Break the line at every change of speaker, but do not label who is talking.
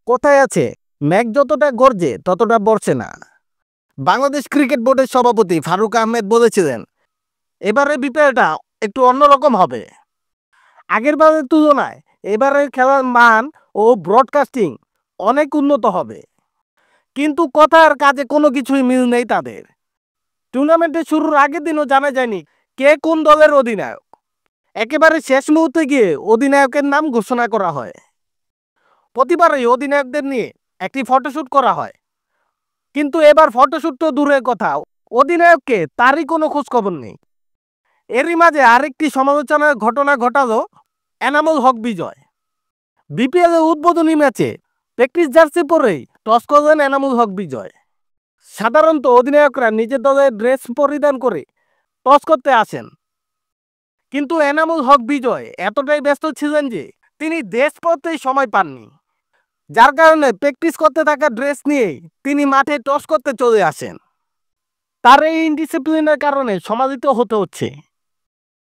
কোথায় আছে মেঘ যতটা গর্জে ততটা বর্ষে না। বাংলাদেশ ক্রিকেট বোর্ডের সভাপতি ফারুক আহমেদ বলেছিলেন, এবারের বিপিএলটা একটু অন্যরকম হবে। আগের বারের তুলনায় এবারের খেলার মান ও ব্রডকাস্টিং অনেক উন্নত হবে। কিন্তু কথা আর কাজে কোনো কিছুই মিল নেই তাদের। টুর্নামেন্টের শুরুর আগের দিনও জানা যায়নি কে কোন দলের অধিনায়ক। একেবারে শেষ মুহূর্তে গিয়ে অধিনায়কের নাম ঘোষণা করা হয়। প্রতিবারই অধিনায়কদের নিয়ে একটি ফটোশ্যুট করা হয়, কিন্তু এবার ফটোশ্যুট তো দূরের কথা, অধিনায়ককে তারই কোনো খোঁজখবর নেই। এরই মাঝে আরেকটি সমালোচনার ঘটনা ঘটালো এনামুল হক বিজয়। বিপিএল এর উদ্বোধনী ম্যাচে প্র্যাকটিস জার্সি পরেই টস করলেন এনামুল হক বিজয়। সাধারণত অধিনায়করা নিজের দলের ড্রেস পরিধান করে টস করতে আসেন, কিন্তু এনামুল হক বিজয় এতটাই ব্যস্ত ছিলেন যে তিনি ড্রেস পরতেই সময় পাননি, যার কারণে প্র্যাকটিস করতে থাকা ড্রেস নিয়েই তিনি মাঠে টস করতে চলে আসেন। তার এই ইনডিসিপ্লিনের কারণে সমালোচিত হতে হচ্ছে।